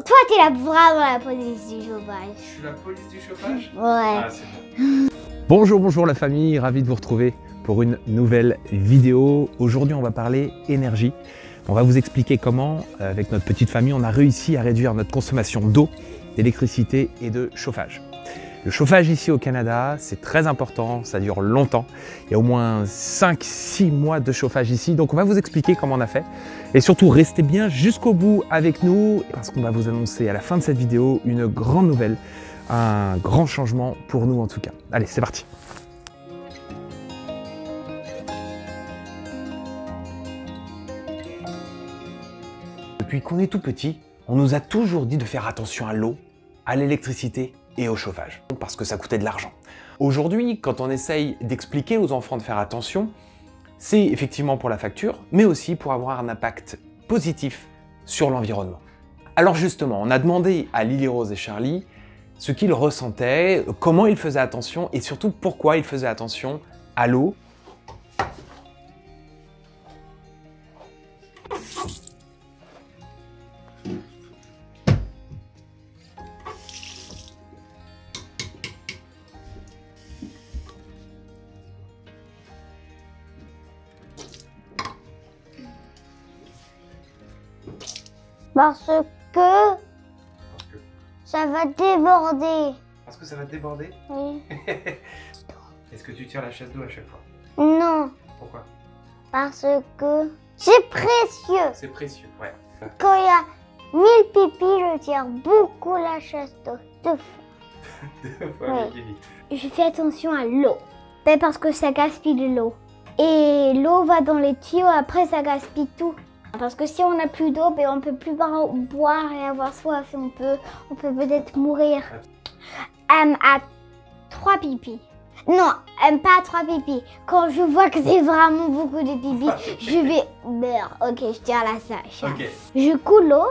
Toi, t'es vraiment la police du chauffage. Je suis la police du chauffage? Ouais. Ah, c'est bon. Bonjour la famille, ravi de vous retrouver pour une nouvelle vidéo. Aujourd'hui, on va parler énergie. On va vous expliquer comment, avec notre petite famille, on a réussi à réduire notre consommation d'eau, d'électricité et de chauffage. Le chauffage ici au Canada, c'est très important, ça dure longtemps. Il y a au moins 5-6 mois de chauffage ici, donc on va vous expliquer comment on a fait. Et surtout, restez bien jusqu'au bout avec nous, parce qu'on va vous annoncer à la fin de cette vidéo une grande nouvelle, un grand changement pour nous en tout cas. Allez, c'est parti! Depuis qu'on est tout petit, on nous a toujours dit de faire attention à l'eau, à l'électricité et au chauffage, parce que ça coûtait de l'argent. Aujourd'hui, quand on essaye d'expliquer aux enfants de faire attention, c'est effectivement pour la facture, mais aussi pour avoir un impact positif sur l'environnement. Alors justement, on a demandé à Lily Rose et Charlie ce qu'ils ressentaient, comment ils faisaient attention et surtout pourquoi ils faisaient attention à l'eau. Parce que ça va déborder. Parce que ça va te déborder? Oui. Est-ce que tu tires la chasse d'eau à chaque fois? Non, Pourquoi? parce que c'est précieux. C'est précieux, ouais. Quand il y a 1000 pipis, je tire beaucoup la chasse d'eau. 2 fois. 2 fois Ouais. le pipi. Je fais attention à l'eau. Ben parce que ça gaspille de l'eau. Et l'eau va dans les tuyaux, après ça gaspille tout. Parce que si on n'a plus d'eau, ben on peut plus boire et avoir soif. Et on peut peut-être mourir. À 3 pipis. Non, pas à 3 pipis. Quand je vois que c'est vraiment beaucoup de pipis, je vais... Ok, je tire la chasse. Ok. Je coule l'eau.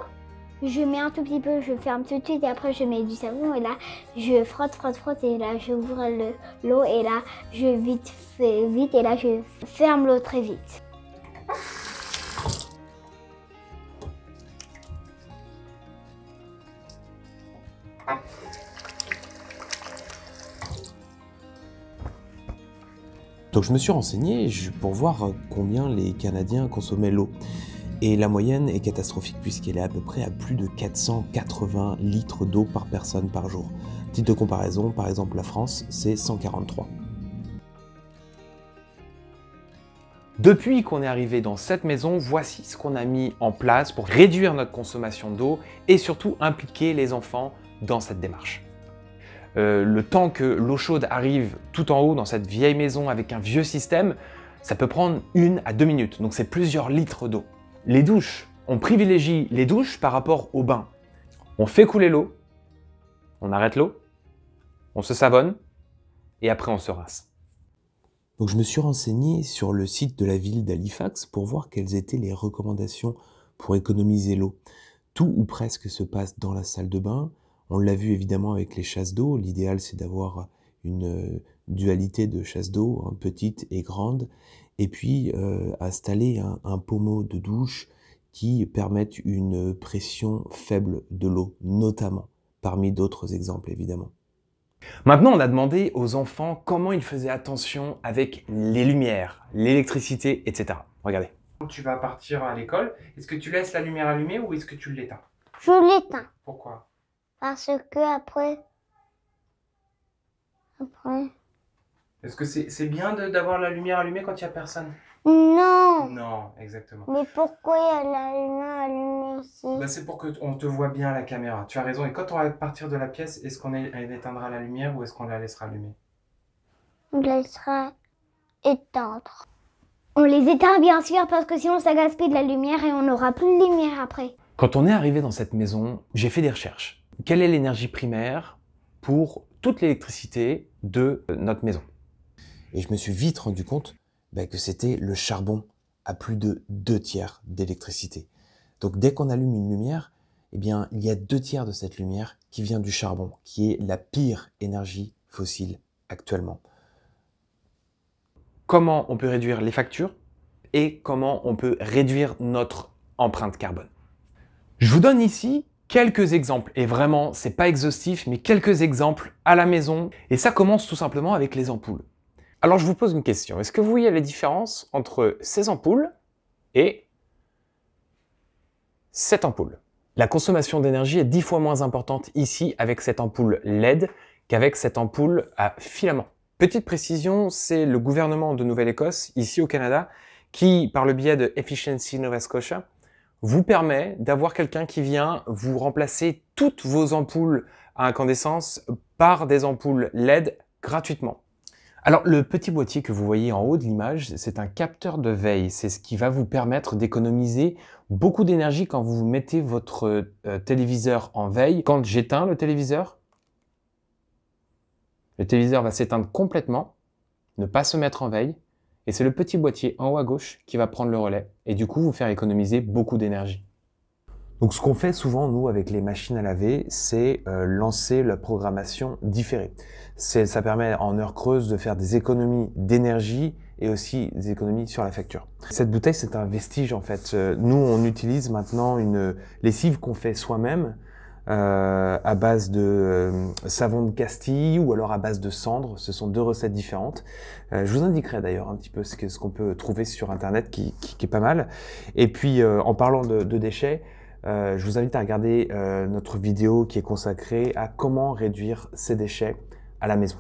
Je mets un tout petit peu, je ferme tout de suite et après je mets du savon et là je frotte et là j'ouvre l'eau et là je fais vite et là je ferme l'eau très vite. Donc je me suis renseigné pour voir combien les Canadiens consommaient l'eau. Et la moyenne est catastrophique puisqu'elle est à peu près à plus de 480 litres d'eau par personne par jour. Titre de comparaison, par exemple la France, c'est 143. Depuis qu'on est arrivé dans cette maison, voici ce qu'on a mis en place pour réduire notre consommation d'eau et surtout impliquer les enfants dans cette démarche. Le temps que l'eau chaude arrive tout en haut dans cette vieille maison avec un vieux système, ça peut prendre 1 à 2 minutes, donc c'est plusieurs litres d'eau. Les douches, on privilégie les douches par rapport au bain. On fait couler l'eau, on arrête l'eau, on se savonne et après on se rince. Donc je me suis renseigné sur le site de la ville d'Halifax pour voir quelles étaient les recommandations pour économiser l'eau. Tout ou presque se passe dans la salle de bain. On l'a vu évidemment avec les chasses d'eau. L'idéal c'est d'avoir une dualité de chasse d'eau, petite et grande. Et puis installer un pommeau de douche qui permette une pression faible de l'eau, notamment, parmi d'autres exemples évidemment. Maintenant, on a demandé aux enfants comment ils faisaient attention avec les lumières, l'électricité, etc. Regardez. Quand tu vas partir à l'école, est-ce que tu laisses la lumière allumée ou est-ce que tu l'éteins? Je l'éteins Pourquoi? parce que après... Est-ce que c'est bien d'avoir la lumière allumée quand il n'y a personne? Non. Non, exactement. Mais pourquoi il y a la lumière allumée ici? Bah, c'est pour qu'on te voit bien à la caméra. Tu as raison. Et quand on va partir de la pièce, est-ce qu'on éteindra la lumière ou est-ce qu'on la laissera allumée? On laissera éteindre. On les éteint bien sûr parce que sinon ça gaspille de la lumière et on n'aura plus de lumière après. Quand on est arrivé dans cette maison, j'ai fait des recherches. Quelle est l'énergie primaire pour toute l'électricité de notre maison? Et je me suis vite rendu compte que c'était le charbon à plus de 2/3 d'électricité. Donc dès qu'on allume une lumière, eh bien, il y a 2/3 de cette lumière qui vient du charbon, qui est la pire énergie fossile actuellement. Comment on peut réduire les factures et comment on peut réduire notre empreinte carbone. Je vous donne ici quelques exemples, et vraiment, c'est pas exhaustif, mais quelques exemples à la maison. Et ça commence tout simplement avec les ampoules. Alors je vous pose une question, est-ce que vous voyez la différence entre ces ampoules et cette ampoule? La consommation d'énergie est 10 fois moins importante ici avec cette ampoule LED qu'avec cette ampoule à filament. Petite précision, c'est le gouvernement de Nouvelle-Écosse, ici au Canada, qui, par le biais de Efficiency Nova Scotia, vous permet d'avoir quelqu'un qui vient vous remplacer toutes vos ampoules à incandescence par des ampoules LED gratuitement. Alors, le petit boîtier que vous voyez en haut de l'image, c'est un capteur de veille. C'est ce qui va vous permettre d'économiser beaucoup d'énergie quand vous mettez votre téléviseur en veille. Quand j'éteins le téléviseur va s'éteindre complètement, ne pas se mettre en veille. Et c'est le petit boîtier en haut à gauche qui va prendre le relais et du coup vous faire économiser beaucoup d'énergie. Donc ce qu'on fait souvent, nous, avec les machines à laver, c'est lancer la programmation différée. Ça permet en heure creuse de faire des économies d'énergie et aussi des économies sur la facture. Cette bouteille, c'est un vestige en fait. Nous, on utilise maintenant une lessive qu'on fait soi-même à base de savon de Castille ou alors à base de cendre. Ce sont deux recettes différentes. Je vous indiquerai d'ailleurs un petit peu ce qu'on peut trouver sur Internet qui est pas mal. Et puis, en parlant de déchets, je vous invite à regarder notre vidéo qui est consacrée à comment réduire ces déchets à la maison.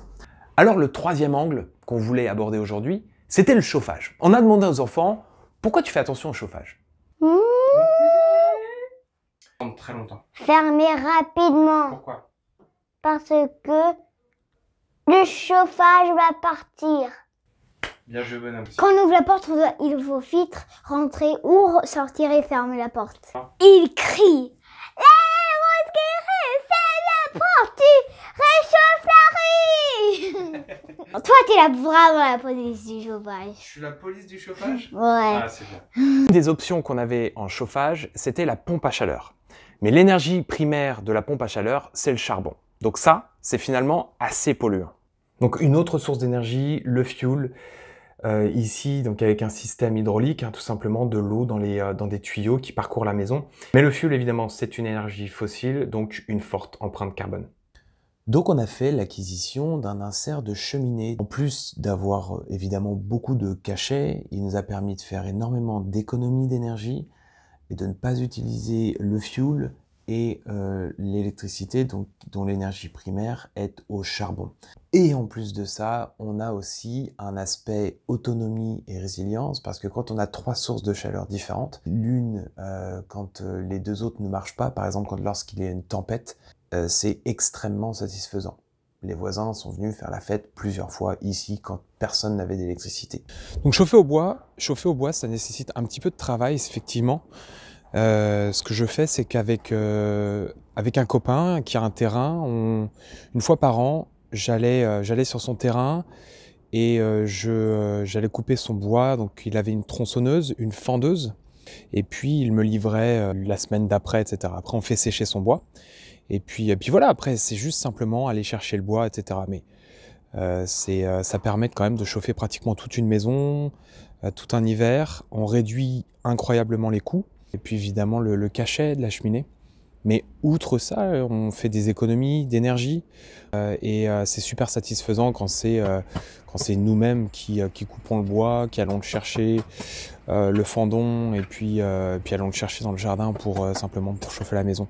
Alors le troisième angle qu'on voulait aborder aujourd'hui, c'était le chauffage. On a demandé aux enfants, pourquoi tu fais attention au chauffage? Très longtemps. Fermer rapidement. Pourquoi? Parce que le chauffage va partir. Bien joué, bonhomme. Quand on ouvre la porte, il faut vite rentrer ou sortir et fermer la porte. Il crie. C'est la porte, tu réchauffe la rue. Toi, t'es vraiment la police du chauffage. Je suis la police du chauffage? Ouais. Ah, c'est bien. Une des options qu'on avait en chauffage, c'était la pompe à chaleur. Mais l'énergie primaire de la pompe à chaleur, c'est le charbon. Donc ça, c'est finalement assez polluant. Donc une autre source d'énergie, le fioul. Ici, donc avec un système hydraulique, tout simplement de l'eau dans des tuyaux qui parcourent la maison. Mais le fioul, évidemment, c'est une énergie fossile, donc une forte empreinte carbone. Donc on a fait l'acquisition d'un insert de cheminée. En plus d'avoir évidemment beaucoup de cachets, il nous a permis de faire énormément d'économies d'énergie et de ne pas utiliser le fioul et l'électricité dont l'énergie primaire est au charbon. Et en plus de ça, on a aussi un aspect autonomie et résilience parce que quand on a 3 sources de chaleur différentes, l'une quand les 2 autres ne marchent pas, par exemple lorsqu'il y a une tempête, c'est extrêmement satisfaisant. Les voisins sont venus faire la fête plusieurs fois ici quand personne n'avait d'électricité. Donc chauffer au bois, ça nécessite un petit peu de travail, effectivement. Ce que je fais, c'est qu'avec avec un copain qui a un terrain, une fois par an, j'allais sur son terrain et j'allais couper son bois. Donc il avait une tronçonneuse, une fendeuse, et puis il me livrait la semaine d'après, etc. Après on fait sécher son bois. Et puis voilà, après c'est juste simplement aller chercher le bois, etc. Mais ça permet quand même de chauffer pratiquement toute une maison, tout un hiver. On réduit incroyablement les coûts. Et puis évidemment le cachet de la cheminée. Mais outre ça, on fait des économies d'énergie et c'est super satisfaisant quand c'est nous-mêmes qui coupons le bois, qui allons le chercher, le fendons et puis allons le chercher dans le jardin simplement pour chauffer la maison.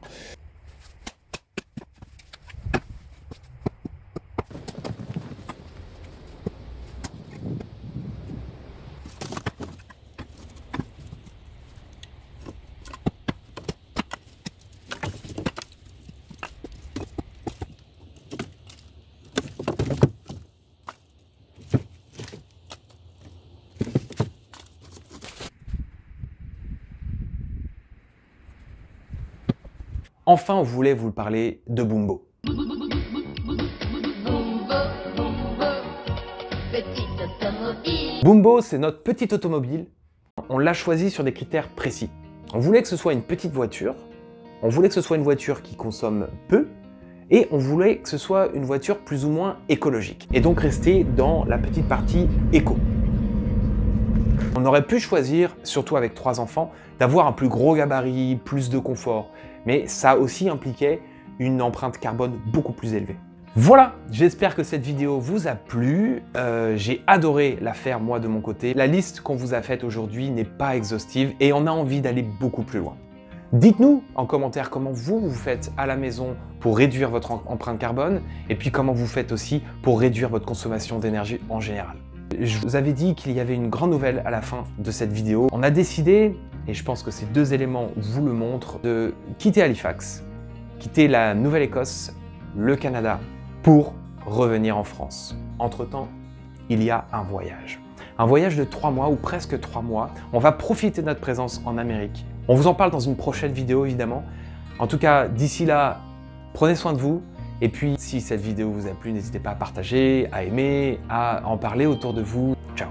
Enfin, on voulait vous parler de Bumbo. Bumbo, c'est notre petite automobile. On l'a choisi sur des critères précis. On voulait que ce soit une petite voiture, on voulait que ce soit une voiture qui consomme peu, et on voulait que ce soit une voiture plus ou moins écologique. Et donc rester dans la petite partie éco. On aurait pu choisir, surtout avec 3 enfants, d'avoir un plus gros gabarit, plus de confort. mais ça aussi impliquait une empreinte carbone beaucoup plus élevée. Voilà, j'espère que cette vidéo vous a plu. J'ai adoré la faire moi de mon côté. La liste qu'on vous a faite aujourd'hui n'est pas exhaustive et on a envie d'aller beaucoup plus loin. Dites-nous en commentaire comment vous faites à la maison pour réduire votre empreinte carbone et puis comment vous faites aussi pour réduire votre consommation d'énergie en général. Je vous avais dit qu'il y avait une grande nouvelle à la fin de cette vidéo. On a décidé, et je pense que ces deux éléments vous le montrent, de quitter Halifax, quitter la Nouvelle-Écosse, le Canada, pour revenir en France. Entre-temps, il y a un voyage. Un voyage de 3 mois ou presque 3 mois. On va profiter de notre présence en Amérique. On vous en parle dans une prochaine vidéo évidemment. En tout cas, d'ici là, prenez soin de vous. Et puis, si cette vidéo vous a plu, n'hésitez pas à partager, à aimer, à en parler autour de vous. Ciao!